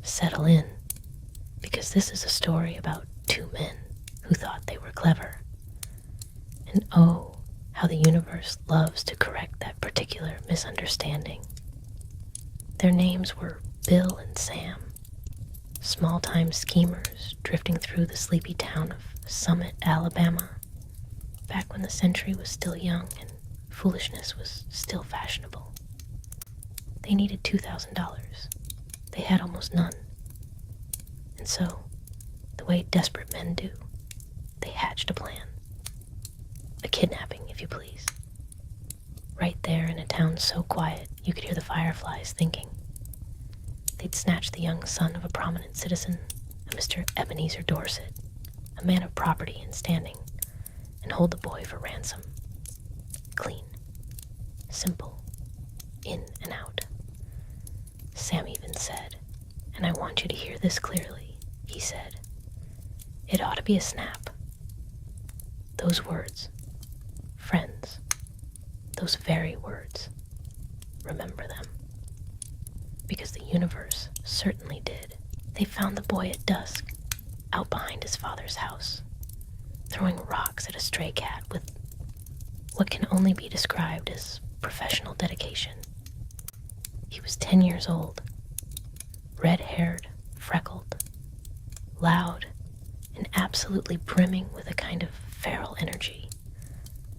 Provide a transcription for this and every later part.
settle in, because this is a story about two men who thought they were clever. And oh, how the universe loves to correct that particular misunderstanding. Their names were Bill and Sam, small-time schemers drifting through the sleepy town of Summit, Alabama, back when the century was still young and foolishness was still fashionable. They needed $2,000. They had almost none. And so, the way desperate men do, they hatched a plan. A kidnapping, if you please. Right there in a town so quiet you could hear the fireflies thinking. They'd snatch the young son of a prominent citizen, a Mr. Ebenezer Dorset, a man of property and standing, and hold the boy for ransom. Clean. Simple. In and out. Sam even said, and I want you to hear this clearly, he said, it ought to be a snap. Those words, friends, those very words, remember them. Because the universe certainly did. They found the boy at dusk, out behind his father's house, throwing rocks at a stray cat with what can only be described as professional dedication. He was 10 years old, red-haired, freckled, loud, and absolutely brimming with a kind of feral energy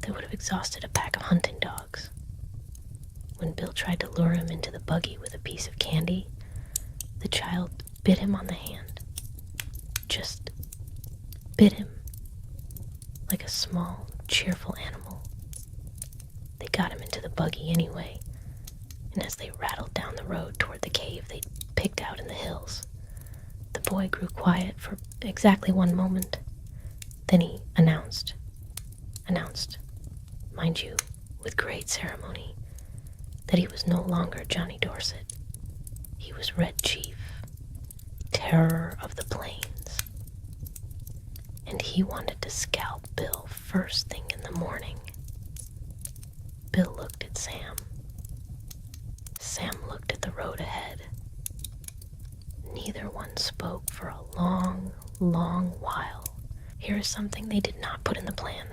that would have exhausted a pack of hunting dogs. When Bill tried to lure him into the buggy with a piece of candy, the child bit him on the hand. Just bit him, like a small, cheerful animal. They got him into the buggy anyway, and as they rattled down the road toward the cave they'd picked out in the hills, the boy grew quiet for exactly one moment. Then he announced, mind you, with great ceremony, that he was no longer Johnny Dorset. He was Red Chief, terror of the plains. And he wanted to scalp Bill first thing in the morning. Bill looked at Sam. Sam looked at the road ahead. Neither one spoke for a long, long while. Here is something they did not put in the plan.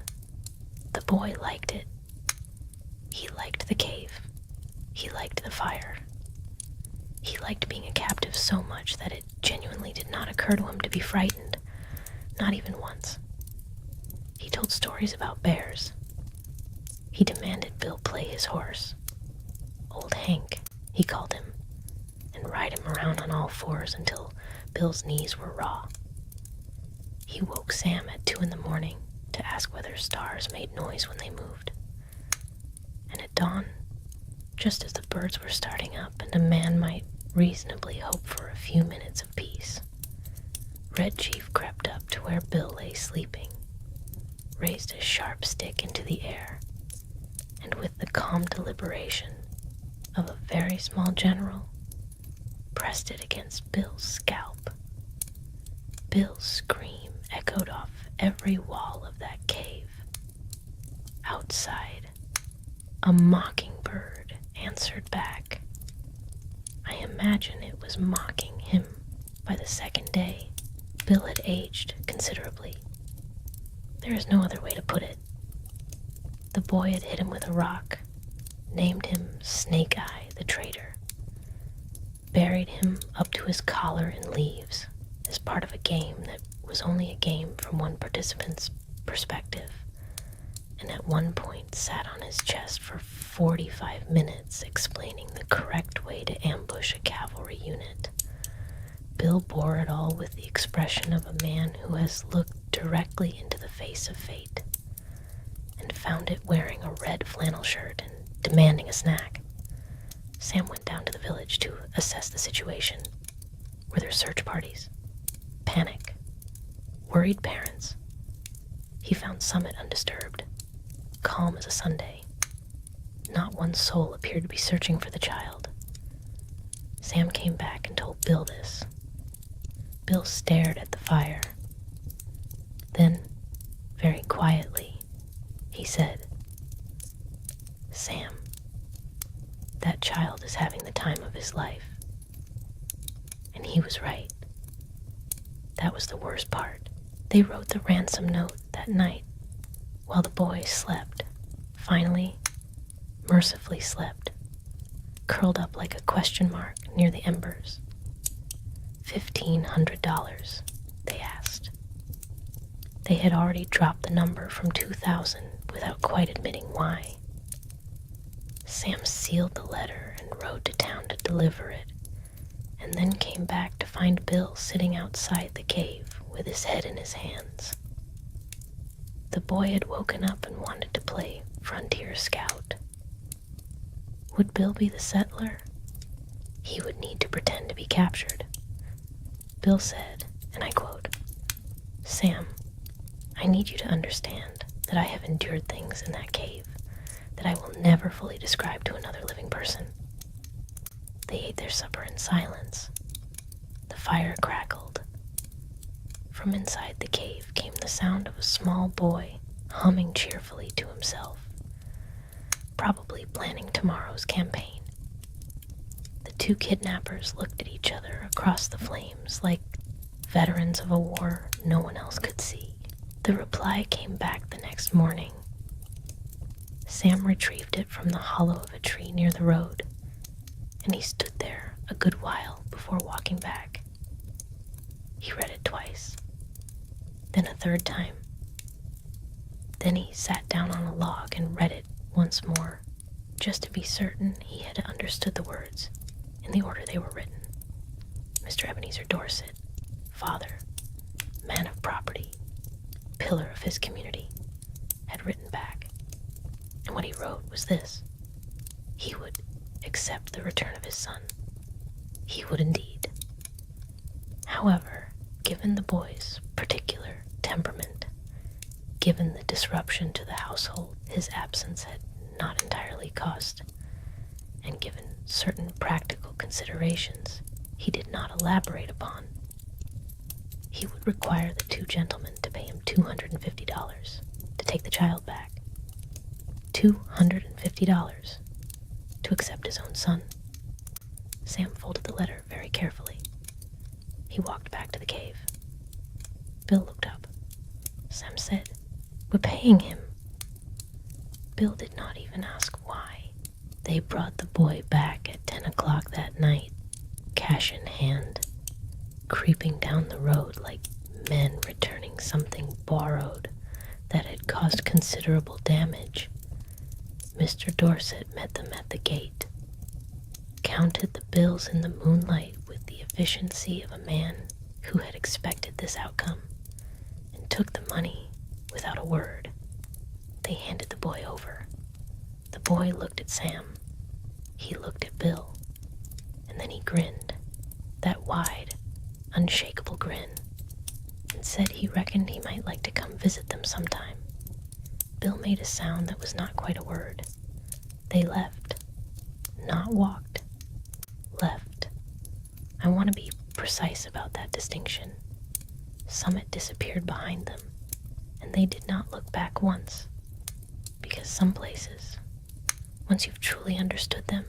The boy liked it. He liked the cave. He liked the fire. He liked being a captive so much that it genuinely did not occur to him to be frightened, not even once. He told stories about bears. He demanded Bill play his horse, Old Hank, he called him, and ride him around on all fours until Bill's knees were raw. He woke Sam at 2 a.m. to ask whether stars made noise when they moved. And at dawn, just as the birds were starting up and a man might reasonably hope for a few minutes of peace, Red Chief crept up to where Bill lay sleeping, raised a sharp stick into the air, and with the calm deliberation of a very small general, pressed it against Bill's scalp. Bill's scream echoed off every wall of that cave. Outside, a mockingbird answered back. I imagine it was mocking him. By the second day, Bill had aged considerably. There is no other way to put it. The boy had hit him with a rock, named him Snake Eye the Traitor, buried him up to his collar in leaves as part of a game that was only a game from one participant's perspective, and at one point sat on his chest for 45 minutes explaining the correct way to ambush a cavalry unit. Bill bore it all with the expression of a man who has looked directly into the face of fate and found it wearing a red flannel shirt and demanding a snack. Sam went down to the village to assess the situation. Were there search parties? Panic? Worried parents? He found Summit undisturbed, calm as a Sunday. Not one soul appeared to be searching for the child. Sam came back and told Bill this. Bill stared at the fire. Then, very quietly, he said, Sam, that child is having the time of his life. And he was right. That was the worst part. They wrote the ransom note that night while the boy slept. Finally, mercifully slept, curled up like a question mark near the embers. $1,500, they asked. They had already dropped the number from 2,000 without quite admitting why. Sam sealed the letter and rode to town to deliver it, and then came back to find Bill sitting outside the cave with his head in his hands. The boy had woken up and wanted to play Frontier Scout. Would Bill be the settler? He would need to pretend to be captured. Bill said, and I quote, "Sam, I need you to understand that I have endured things in that cave that I will never fully describe to another living person." They ate their supper in silence. The fire crackled. From inside the cave came the sound of a small boy humming cheerfully to himself, probably planning tomorrow's campaign. The two kidnappers looked at each other across the flames like veterans of a war no one else could see. The reply came back the next morning. Sam retrieved it from the hollow of a tree near the road, and he stood there a good while before walking back. He read it twice, then a third time. Then he sat down on a log and read it once more, just to be certain he had understood the words in the order they were written. Mr. Ebenezer Dorset, father, man of property, pillar of his community, had written back. And what he wrote was this: he would accept the return of his son. He would indeed. However, given the boy's particular temperament, given the disruption to the household his absence had not entirely caused, and given certain practical considerations he did not elaborate upon, he would require the two gentlemen to pay him $250 to take the child back. $250 to accept his own son. Sam folded the letter very carefully. He walked back to the cave. Bill looked up. Sam said, "We're paying him." Bill did not even ask why. They brought the boy back at 10 o'clock that night, cash in hand, creeping down the road like men returning something borrowed that had caused considerable damage. Mr. Dorset met them at the gate, counted the bills in the moonlight with the efficiency of a man who had expected this outcome, and took the money without a word. They handed the boy over. The boy looked at Sam. He looked at Bill. And then he grinned, that wide, unshakable grin, and said he reckoned he might like to come visit them sometime. Bill made a sound that was not quite a word. They left. Not walked. Left. I want to be precise about that distinction. Summit disappeared behind them, and they did not look back once, because some places, once you've truly understood them,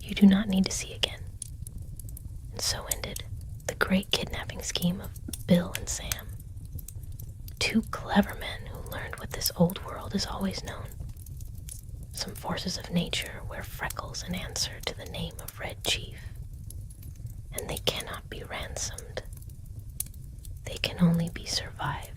you do not need to see again. And so ended the great kidnapping scheme of Bill and Sam. Two clever men who learned what this old world has always known. Some forces of nature wear freckles in answer to the name of Red Chief, and they cannot be ransomed. They can only be survived.